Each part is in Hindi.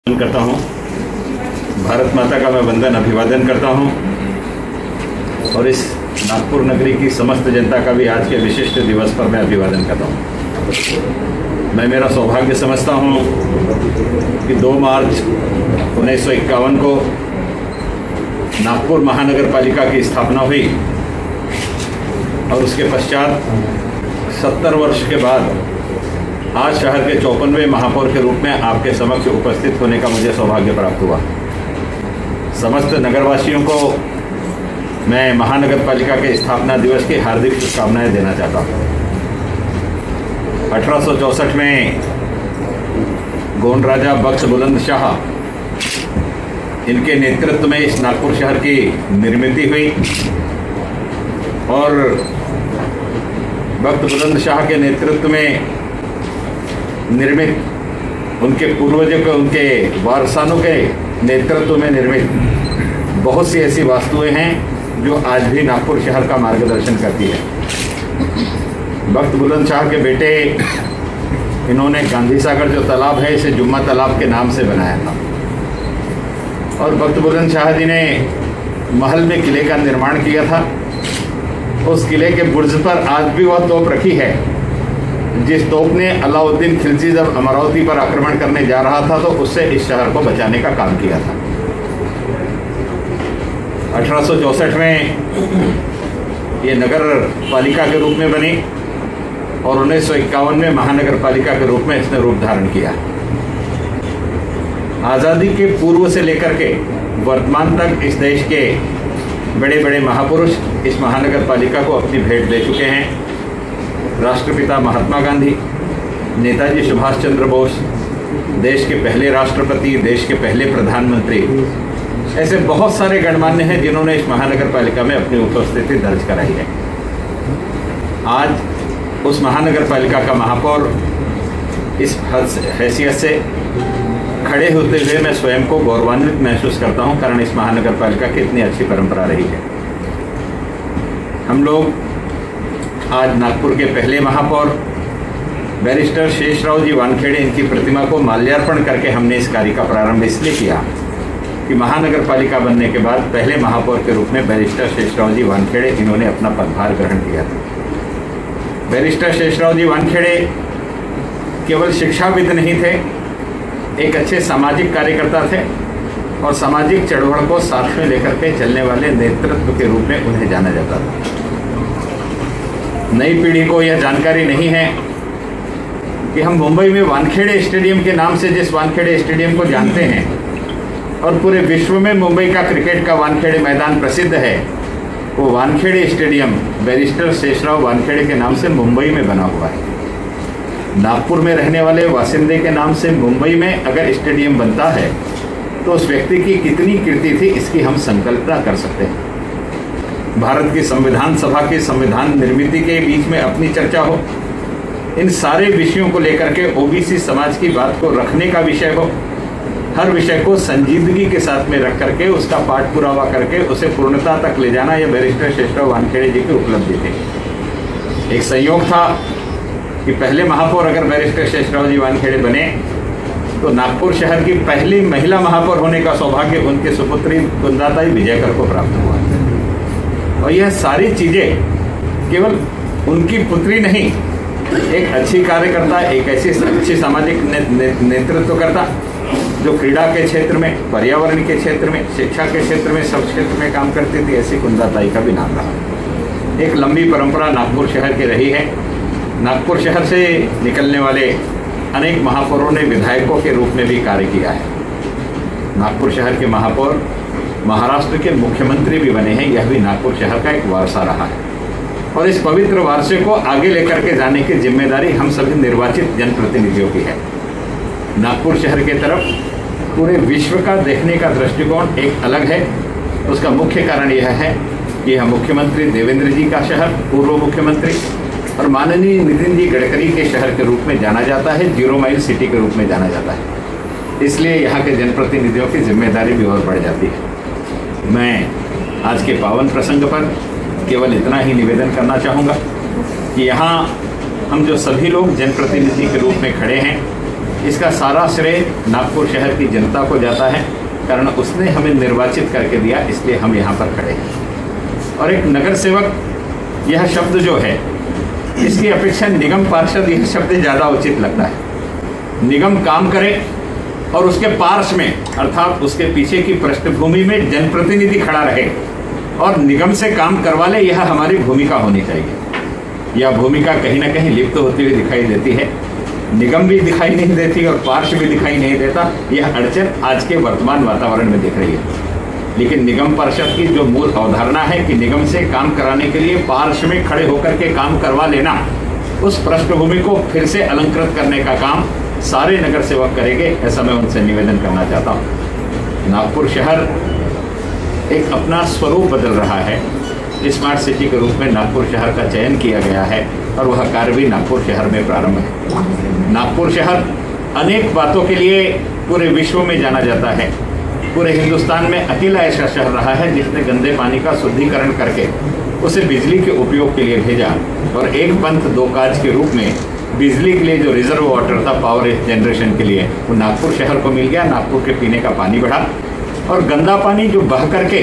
करता हूँ। भारत माता का मैं वंदन अभिवादन करता हूँ और इस नागपुर नगरी की समस्त जनता का भी आज के विशिष्ट दिवस पर मैं अभिवादन करता हूँ। मैं मेरा सौभाग्य समझता हूँ कि 2 मार्च 1951 को नागपुर महानगर पालिका की स्थापना हुई और उसके पश्चात 70 वर्ष के बाद आज शहर के 54वें महापौर के रूप में आपके समक्ष उपस्थित होने का मुझे सौभाग्य प्राप्त हुआ। समस्त नगरवासियों को मैं महानगर पालिका के स्थापना दिवस की हार्दिक शुभकामनाएं देना चाहता हूँ। 1864 में गोंड राजा बख्श बुलंद शाह इनके नेतृत्व में इस नागपुर शहर की निर्मित हुई और बख्श बुलंद शाह के नेतृत्व में निर्मित उनके पूर्वजों के उनके वारसानों के नेतृत्व में निर्मित बहुत सी ऐसी वास्तुएं हैं जो आज भी नागपुर शहर का मार्गदर्शन करती है। बख्श बुलंद शाह के बेटे इन्होंने गांधी सागर जो तालाब है इसे जुम्मा तालाब के नाम से बनाया था और बख्श बुलंद शाह जी ने महल में किले का निर्माण किया था। उस किले के बुर्ज पर आज भी वह तोप रखी है जिस तोप ने अलाउद्दीन खिलजी जब अमरावती पर आक्रमण करने जा रहा था तो उससे इस शहर को बचाने का काम किया था। 1864 में ये नगर पालिका के रूप में बनी और 1951 में महानगर पालिका के रूप में इसने रूप धारण किया। आज़ादी के पूर्व से लेकर के वर्तमान तक इस देश के बड़े बड़े महापुरुष इस महानगर पालिका को अपनी भेंट दे चुके हैं। राष्ट्रपिता महात्मा गांधी, नेताजी सुभाष चंद्र बोस, देश के पहले राष्ट्रपति, देश के पहले प्रधानमंत्री, ऐसे बहुत सारे गणमान्य हैं जिन्होंने इस महानगर पालिका में अपनी उपस्थिति दर्ज कराई है। आज उस महानगर पालिका का महापौर इस हैसियत से खड़े होते हुए मैं स्वयं को गौरवान्वित महसूस करता हूं, कारण इस महानगर पालिका की इतनी अच्छी परंपरा रही है। हम लोग आज नागपुर के पहले महापौर बैरिस्टर शेषराव जी वानखेड़े इनकी प्रतिमा को माल्यार्पण करके हमने इस कार्य का प्रारंभ इसलिए किया कि महानगर पालिका बनने के बाद पहले महापौर के रूप में बैरिस्टर शेषराव जी वानखेड़े इन्होंने अपना पदभार ग्रहण किया था। बैरिस्टर शेषराव जी वानखेड़े केवल शिक्षाविद नहीं थे, एक अच्छे सामाजिक कार्यकर्ता थे और सामाजिक चळवळ को साथ में लेकर के चलने वाले नेतृत्व के रूप में उन्हें जाना जाता था। नई पीढ़ी को यह जानकारी नहीं है कि हम मुंबई में वानखेड़े स्टेडियम के नाम से जिस वानखेड़े स्टेडियम को जानते हैं और पूरे विश्व में मुंबई का क्रिकेट का वानखेड़े मैदान प्रसिद्ध है, वो वानखेड़े स्टेडियम बैरिस्टर शेषराव वानखेड़े के नाम से मुंबई में बना हुआ है। नागपुर में रहने वाले वासिंदे के नाम से मुंबई में अगर स्टेडियम बनता है तो उस व्यक्ति की कितनी कीर्ति थी इसकी हम संकल्पना कर सकते हैं। भारत की संविधान सभा के संविधान निर्मित के बीच में अपनी चर्चा हो, इन सारे विषयों को लेकर के ओबीसी समाज की बात को रखने का विषय हो, हर विषय को संजीदगी के साथ में रख करके उसका पाठ पुरावा करके उसे पूर्णता तक ले जाना यह बैरिस्टर शेषराव वानखेड़े जी की उपलब्धि थी। एक संयोग था कि पहले महापौर अगर बैरिस्टर शेषराव जी वानखेड़े बने तो नागपुर शहर की पहली महिला महापौर होने का सौभाग्य उनके सुपुत्री कुंदाताई विजयकर को प्राप्त हुआ और यह सारी चीजें केवल उनकी पुत्री नहीं, एक अच्छी कार्यकर्ता, एक ऐसी अच्छी सामाजिक नेतृत्वकर्ता जो क्रीड़ा के क्षेत्र में, पर्यावरण के क्षेत्र में, शिक्षा के क्षेत्र में, सब क्षेत्र में काम करती थी, ऐसी कुंदाताई का भी नाम रहा। एक लंबी परंपरा नागपुर शहर की रही है। नागपुर शहर से निकलने वाले अनेक महापौरों ने विधायकों के रूप में भी कार्य किया है। नागपुर शहर के महापौर महाराष्ट्र के मुख्यमंत्री भी बने हैं, यह भी नागपुर शहर का एक वारसा रहा है और इस पवित्र वारसे को आगे लेकर के जाने की जिम्मेदारी हम सभी निर्वाचित जनप्रतिनिधियों की है। नागपुर शहर की तरफ पूरे विश्व का देखने का दृष्टिकोण एक अलग है। उसका मुख्य कारण यह है कि यह मुख्यमंत्री देवेंद्र जी का शहर, पूर्व मुख्यमंत्री और माननीय नितिन जी गडकरी के शहर के रूप में जाना जाता है, 0 माइल सिटी के रूप में जाना जाता है। इसलिए यहाँ के जनप्रतिनिधियों की जिम्मेदारी भी और बढ़ जाती है। मैं आज के पावन प्रसंग पर केवल इतना ही निवेदन करना चाहूँगा कि यहाँ हम जो सभी लोग जनप्रतिनिधि के रूप में खड़े हैं इसका सारा श्रेय नागपुर शहर की जनता को जाता है, कारण उसने हमें निर्वाचित करके दिया, इसलिए हम यहाँ पर खड़े हैं। और एक नगर सेवक यह शब्द जो है, इसकी अपेक्षा निगम पार्षद यह शब्द ज़्यादा उचित लगता है। निगम काम करे और उसके पार्श्व में अर्थात उसके पीछे की पृष्ठभूमि में जनप्रतिनिधि खड़ा रहे और निगम से काम करवा ले, यह हमारी भूमिका होनी चाहिए। यह भूमिका कहीं ना कहीं लिप्त होती हुई दिखाई देती है। निगम भी दिखाई नहीं देती और पार्श्व भी दिखाई नहीं देता। यह अड़चन आज के वर्तमान वातावरण में दिख रही है। लेकिन निगम पार्षद की जो मूल अवधारणा है कि निगम से काम कराने के लिए पार्श्व में खड़े होकर के काम करवा लेना, उस पृष्ठभूमि को फिर से अलंकृत करने का काम सारे नगर सेवक करेंगे, ऐसा मैं उनसे निवेदन करना चाहता हूँ। नागपुर शहर एक अपना स्वरूप बदल रहा है। स्मार्ट सिटी के रूप में नागपुर शहर का चयन किया गया है और वह कार्य भी नागपुर शहर में प्रारंभ है। नागपुर शहर अनेक बातों के लिए पूरे विश्व में जाना जाता है। पूरे हिंदुस्तान में अकेला ऐसा शहर रहा है जिसने गंदे पानी का शुद्धिकरण करके उसे बिजली के उपयोग के लिए भेजा और एक पंथ दो काज के रूप में बिजली के लिए जो रिजर्व वाटर था पावर जनरेशन के लिए, वो नागपुर शहर को मिल गया। नागपुर के पीने का पानी बढ़ा और गंदा पानी जो बह करके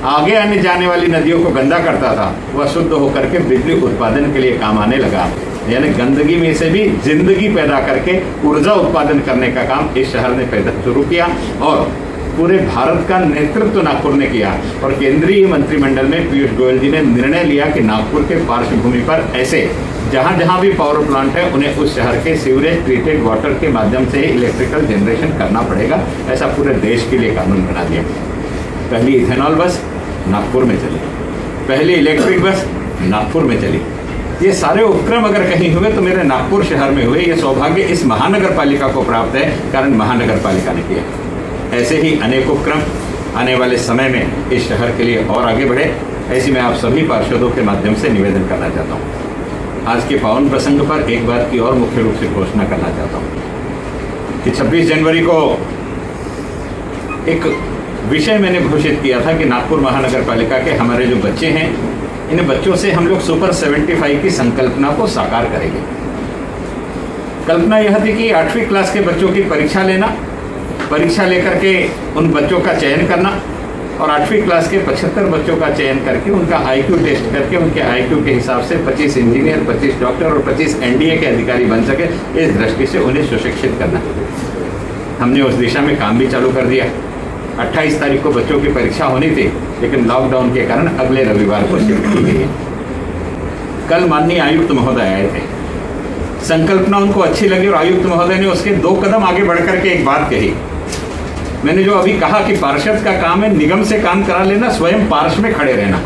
आगे आने जाने वाली नदियों को गंदा करता था, वह शुद्ध होकर के बिजली उत्पादन के लिए काम आने लगा। यानी गंदगी में से भी जिंदगी पैदा करके ऊर्जा उत्पादन करने का काम इस शहर ने पैदा शुरू किया और पूरे भारत का नेतृत्व नागपुर ने किया। और केंद्रीय मंत्रिमंडल में पीयूष गोयल जी ने निर्णय लिया कि नागपुर के पार्श्वभूमि पर ऐसे जहां जहां भी पावर प्लांट है, उन्हें उस शहर के सीवरेज ट्रीटेड वाटर के माध्यम से इलेक्ट्रिकल जनरेशन करना पड़ेगा। ऐसा पूरे देश के लिए कानून बना दिया। पहली इथेनॉल बस नागपुर में चली, पहली इलेक्ट्रिक बस नागपुर में चली। ये सारे उपक्रम अगर कहीं हुए तो मेरे नागपुर शहर में हुए। ये सौभाग्य इस महानगर पालिका को प्राप्त है, कारण महानगर पालिका ने किया। ऐसे ही अनेक उपक्रम आने वाले समय में इस शहर के लिए और आगे बढ़े, ऐसी मैं आप सभी पार्षदों के माध्यम से निवेदन करना चाहता हूँ। आज के पावन प्रसंग पर एक बात की और मुख्य रूप से घोषणा करना चाहता हूँ कि 26 जनवरी को एक विषय मैंने घोषित किया था कि नागपुर महानगर पालिका के हमारे जो बच्चे हैं, इन बच्चों से हम लोग सुपर 75 की संकल्पना को साकार करेंगे। कल्पना यह थी कि 8वीं क्लास के बच्चों की परीक्षा लेना, परीक्षा लेकर के उन बच्चों का चयन करना और 8वीं क्लास के 75 बच्चों का चयन करके उनका IQ टेस्ट करके उनके IQ के हिसाब से 25 इंजीनियर, 25 डॉक्टर और 25 NDA के अधिकारी बन सके, इस दृष्टि से उन्हें सुशिक्षित करना। हमने उस दिशा में काम भी चालू कर दिया। 28 तारीख को बच्चों की परीक्षा होनी थी, लेकिन लॉकडाउन के कारण अगले रविवार को शिफ्ट की गई है। कल माननीय आयुक्त महोदय आए थे, संकल्पना उनको अच्छी लगी और आयुक्त महोदय ने उसके 2 कदम आगे बढ़ करके एक बात कही। मैंने जो अभी कहा कि पार्षद का काम है निगम से काम करा लेना, स्वयं पार्श्व में खड़े रहना,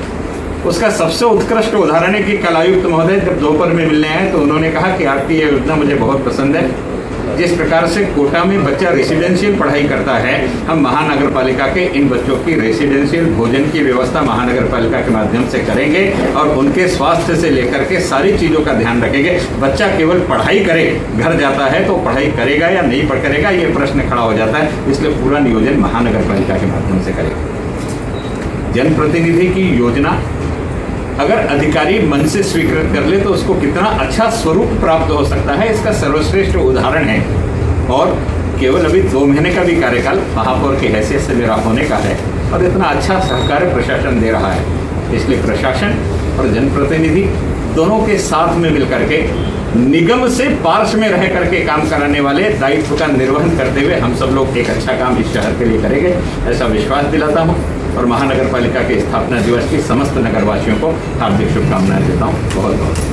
उसका सबसे उत्कृष्ट उदाहरण है कि कल आयुक्त महोदय जब दोपहर में मिलने आए तो उन्होंने कहा कि आपकी ये योजना मुझे बहुत पसंद है। जिस प्रकार से कोटा में बच्चा रेसिडेंशियल पढ़ाई करता है, हम महानगर पालिका के इन बच्चों की रेसिडेंशियल भोजन की व्यवस्था महानगर पालिका के माध्यम से करेंगे और उनके स्वास्थ्य से लेकर के सारी चीज़ों का ध्यान रखेंगे। बच्चा केवल पढ़ाई करे, घर जाता है तो पढ़ाई करेगा या नहीं पढ़ करेगा, ये प्रश्न खड़ा हो जाता है। इसलिए पूरा नियोजन महानगर पालिका के माध्यम से करेगा। जनप्रतिनिधि की योजना अगर अधिकारी मन से स्वीकृत कर ले तो उसको कितना अच्छा स्वरूप प्राप्त हो सकता है, इसका सर्वश्रेष्ठ उदाहरण है। और केवल अभी 2 महीने का भी कार्यकाल महापौर की हैसियत से मेरा होने का है और इतना अच्छा सहकार प्रशासन दे रहा है। इसलिए प्रशासन और जनप्रतिनिधि दोनों के साथ में मिलकर के निगम से पार्श्व में रह करके काम कराने वाले दायित्व का निर्वहन करते हुए हम सब लोग एक अच्छा काम इस शहर के लिए करेंगे, ऐसा विश्वास दिलाता हूँ। और महानगर पालिका के स्थापना दिवस की समस्त नगरवासियों को हार्दिक शुभकामनाएं देता हूँ। बहुत बहुत